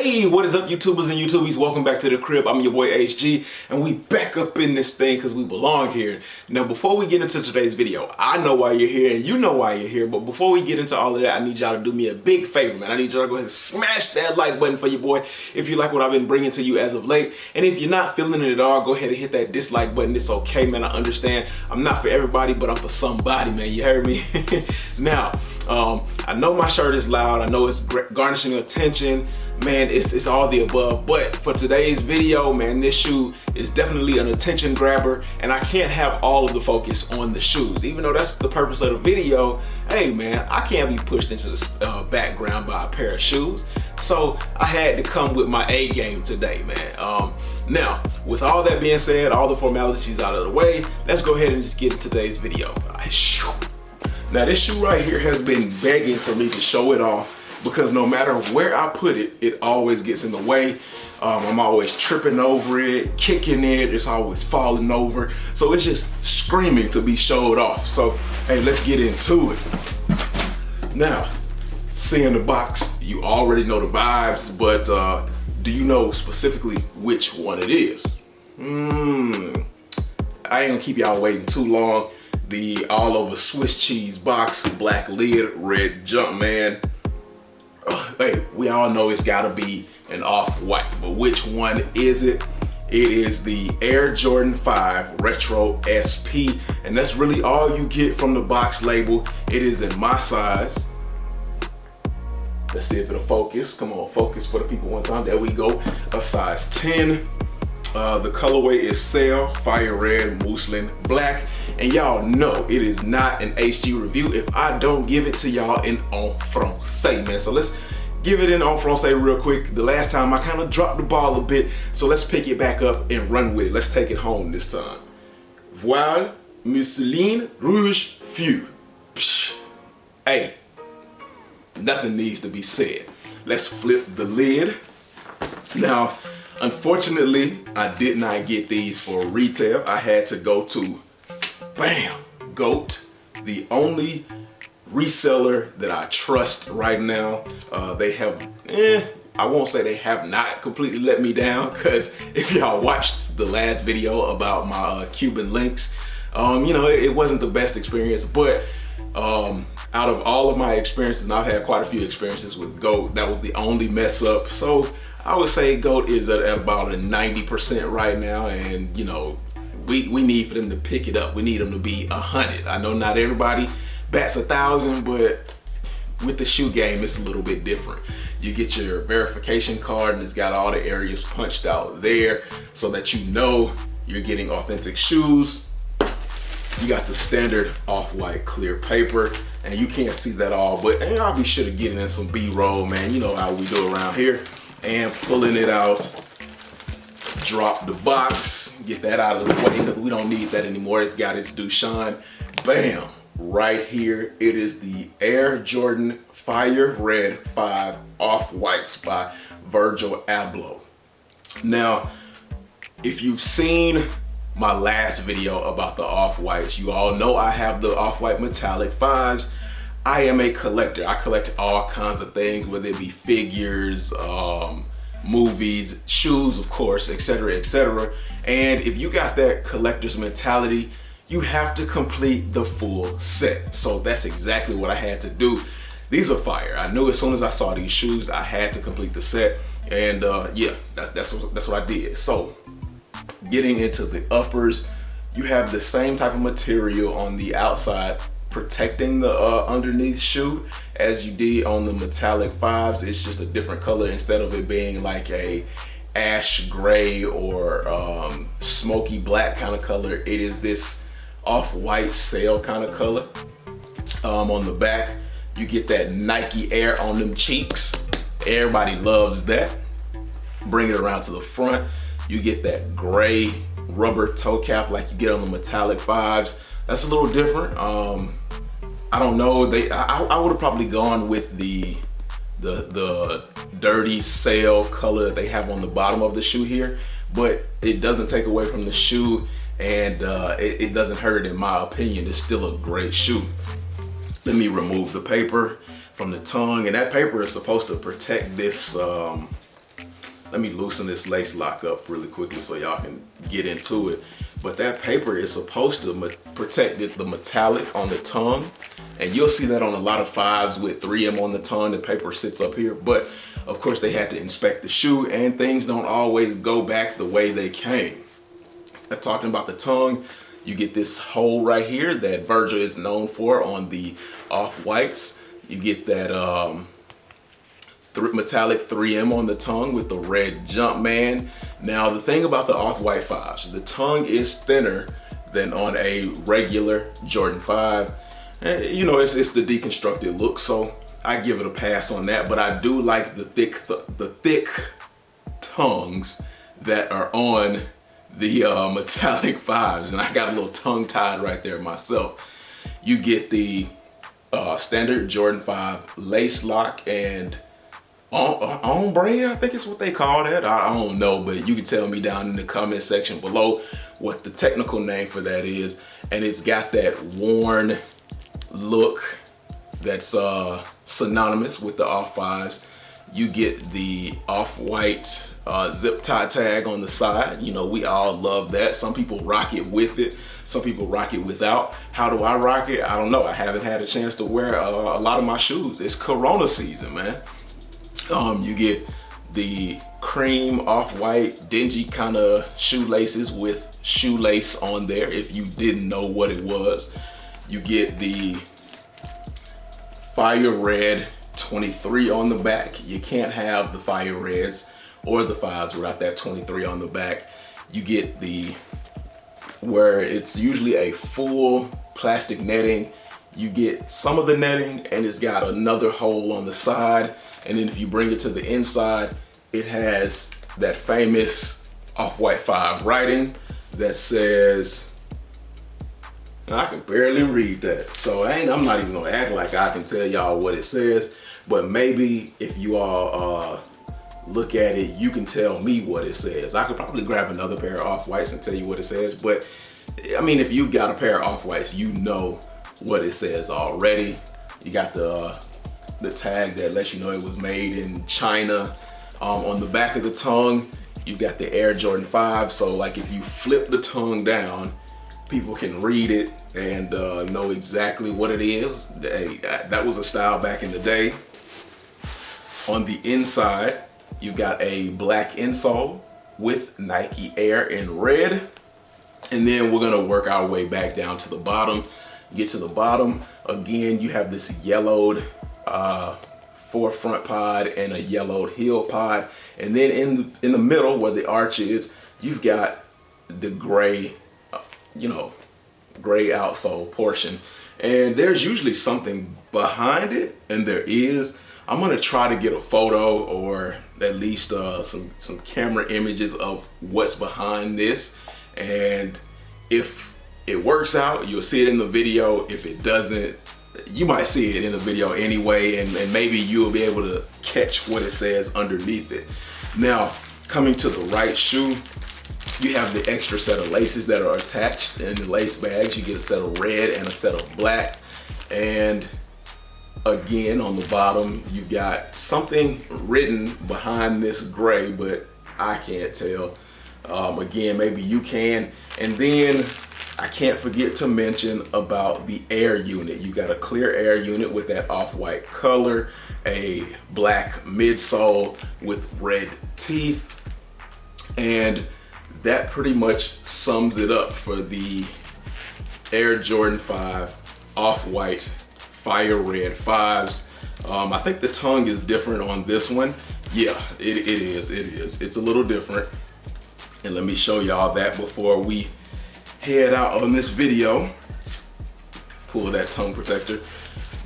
Hey, what is up, YouTubers and YouTubies? Welcome back to the crib. I'm your boy HG, and we back up in this thing because we belong here. Now, before we get into today's video, I know why you're here and you know why you're here, but before we get into all of that, I need y'all to do me a big favor, man. I need y'all to go ahead and smash that like button for your boy if you like what I've been bringing to you as of late. And if you're not feeling it at all, go ahead and hit that dislike button. It's okay, man. I understand. I'm not for everybody, but I'm for somebody, man. You heard me? Now, I know my shirt is loud. I know it's garnishing attention. Man, it's all the above. But for today's video, man, this shoe is definitely an attention grabber, and I can't have all of the focus on the shoes. Even though that's the purpose of the video, hey, man, I can't be pushed into the background by a pair of shoes. So I had to come with my A game today, man. Now, with all that being said, all the formalities out of the way, let's go ahead and just get into today's video. Now, this shoe right here has been begging for me to show it off, because no matter where I put it, it always gets in the way. I'm always tripping over it, kicking it, it's always falling over. So it's just screaming to be showed off. So, hey, let's get into it. Now, seeing the box, you already know the vibes, but do you know specifically which one it is? I ain't gonna keep y'all waiting too long. The all over Swiss cheese box, black lid, red Jumpman. Hey, we all know it's gotta be an off-white, but which one is it? It is the Air Jordan 5 Retro SP, and that's really all you get from the box label. It is in my size. Let's see if it'll focus. Come on, focus for the people one time. There we go. A size 10. The colorway is Sail, Fire Red, Muslin Black. And y'all know it is not an HG review if I don't give it to y'all in en français, man. So let's give it in en français real quick. The last time I kind of dropped the ball a bit, so let's pick it back up and run with it. Let's take it home this time. Voile, Mousseline, Rouge, Feu. Hey, nothing needs to be said. Let's flip the lid. Now, unfortunately, I did not get these for retail. I had to go to GOAT, the only reseller that I trust right now. They have, I won't say they have not completely let me down, because if y'all watched the last video about my Cuban links, you know, it wasn't the best experience, but out of all of my experiences, and I've had quite a few experiences with GOAT, that was the only mess up. So I would say GOAT is at about a 90% right now, and you know, we need for them to pick it up. We need them to be 100. I know not everybody bats 1,000, but with the shoe game, it's a little bit different. You get your verification card, and it's got all the areas punched out there so that you know you're getting authentic shoes. You got the standard off-white clear paper, and you can't see that all, but I'll be sure to get it in some B-roll, man. You know how we do around here. And pulling it out, drop the box, get that out of the way because we don't need that anymore. It's got its due shine. Bam, right here, it is the Air Jordan Fire Red 5 Off-Whites by Virgil Abloh. Now, if you've seen my last video about the off-whites, you all know I have the off-white metallic 5's. I am a collector. I collect all kinds of things, whether it be figures, movies, shoes, of course, etc., etc. And if you got that collector's mentality, you have to complete the full set. So that's exactly what I had to do. These are fire. I knew as soon as I saw these shoes, I had to complete the set. And yeah, that's what I did. So getting into the uppers, you have the same type of material on the outside protecting the underneath shoe as you did on the metallic 5's. It's just a different color. Instead of it being like a ash gray or smoky black kind of color, it is this off-white sail kind of color. On the back, you get that Nike Air on them cheeks. Everybody loves that. Bring it around to the front, you get that gray rubber toe cap like you get on the metallic 5's. That's a little different. I don't know. I would have probably gone with the dirty sail color that they have on the bottom of the shoe here, but it doesn't take away from the shoe, and it doesn't hurt in my opinion. It's still a great shoe. Let me remove the paper from the tongue, and that paper is supposed to protect this let me loosen this lace lock up really quickly so y'all can get into it. But that paper is supposed to protect the metallic on the tongue. And you'll see that on a lot of 5's with 3M on the tongue. The paper sits up here. But of course they had to inspect the shoe, and things don't always go back the way they came. Talking about the tongue, you get this hole right here that Virgil is known for on the off-whites. You get that metallic 3M on the tongue with the red Jumpman. Now the thing about the off-white 5's, the tongue is thinner than on a regular Jordan 5. You know, it's the deconstructed look, so I give it a pass on that. But I do like the thick tongues that are on the metallic 5's, and I got a little tongue tied right there myself. You get the standard Jordan 5 lace lock and ombre, I think it's what they call that. I don't know, but you can tell me down in the comment section below what the technical name for that is. And it's got that worn look that's synonymous with the off-5's. You get the off-white zip tie tag on the side. You know, we all love that. Some people rock it with it, some people rock it without. How do I rock it? I don't know. I haven't had a chance to wear a lot of my shoes. It's Corona season, man. You get the cream off-white dingy kind of shoelaces with shoelace on there if you didn't know what it was. You get the fire red 23 on the back. You can't have the fire reds or the 5's without that 23 on the back. You get the, where it's usually a full plastic netting, you get some of the netting and it's got another hole on the side. And then if you bring it to the inside, it has that famous off-white 5 writing that says, and I can barely read that, so I'm not even gonna act like I can tell y'all what it says, but maybe if you all look at it, you can tell me what it says. I could probably grab another pair of off-whites and tell you what it says, but I mean, if you got a pair of off-whites, you know what it says already. You got the tag that lets you know it was made in China. On the back of the tongue, you got the Air Jordan 5. So like if you flip the tongue down, people can read it and know exactly what it is. That was a style back in the day. On the inside, you got a black insole with Nike Air in red. And then we're gonna work our way back down to the bottom. Get to the bottom, again, you have this yellowed forefront pod and a yellowed heel pod. And then in the middle where the arch is, you've got the gray, gray outsole portion. And there's usually something behind it, and there is. I'm gonna try to get a photo or at least some camera images of what's behind this. And if it works out, you'll see it in the video. If it doesn't, you might see it in the video anyway, and maybe you'll be able to catch what it says underneath it. Now, coming to the right shoe, you have the extra set of laces that are attached in the lace bags. You get a set of red and a set of black. And again, on the bottom, you got something written behind this gray, but I can't tell. Again, maybe you can. And then I can't forget to mention about the air unit. You got a clear air unit with that off-white color, a black midsole with red teeth, and that pretty much sums it up for the Air Jordan 5 off-white fire red 5's. I think the tongue is different on this one. Yeah, it is. It's a little different. And let me show y'all that before we head out on this video. Pull that tongue protector.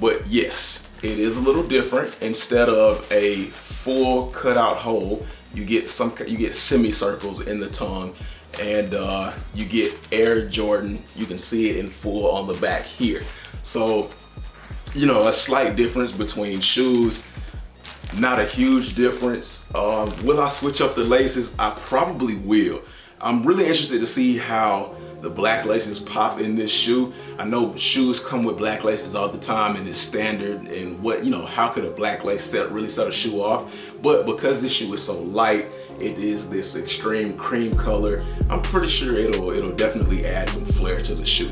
But yes, it is a little different. Instead of a full cutout hole, you get semicircles in the tongue, and you get Air Jordan. You can see it in full on the back here. So, a slight difference between shoes. Not a huge difference. Will I switch up the laces? I probably will. I'm really interested to see how the black laces pop in this shoe. I know shoes come with black laces all the time and it's standard, and what, you know, how could a black lace really set a shoe off? But because this shoe is so light, it is this extreme cream color, I'm pretty sure it'll definitely add some flair to the shoe.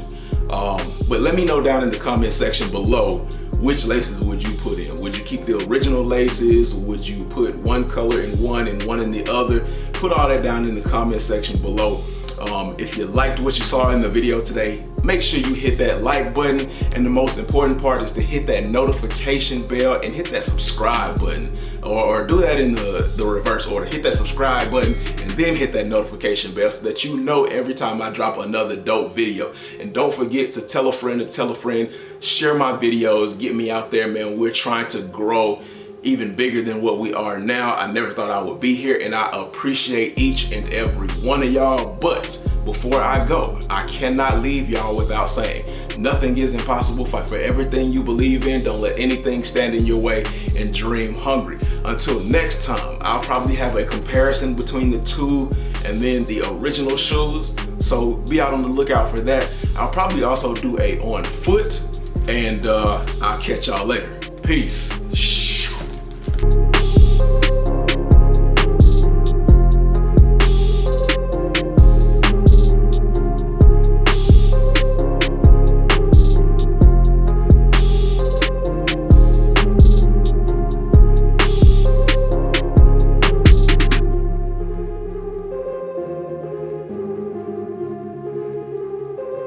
But let me know down in the comment section below, which laces would you put in? Would you keep the original laces? Would you put one color in one and one in the other? Put all that down in the comment section below. If you liked what you saw in the video today, make sure you hit that like button, and the most important part is to hit that notification bell and hit that subscribe button, or do that in the reverse order. Hit that subscribe button and then hit that notification bell so that you know every time I drop another dope video. And don't forget to tell a friend, share my videos, get me out there, man. We're trying to grow even bigger than what we are now. I never thought I would be here, and I appreciate each and every one of y'all. But before I go, I cannot leave y'all without saying, nothing is impossible. Fight for everything you believe in. Don't let anything stand in your way, and dream hungry. Until next time, I'll probably have a comparison between the two and then the original shoes, so be out on the lookout for that. I'll probably also do a on foot, and I'll catch y'all later. Peace.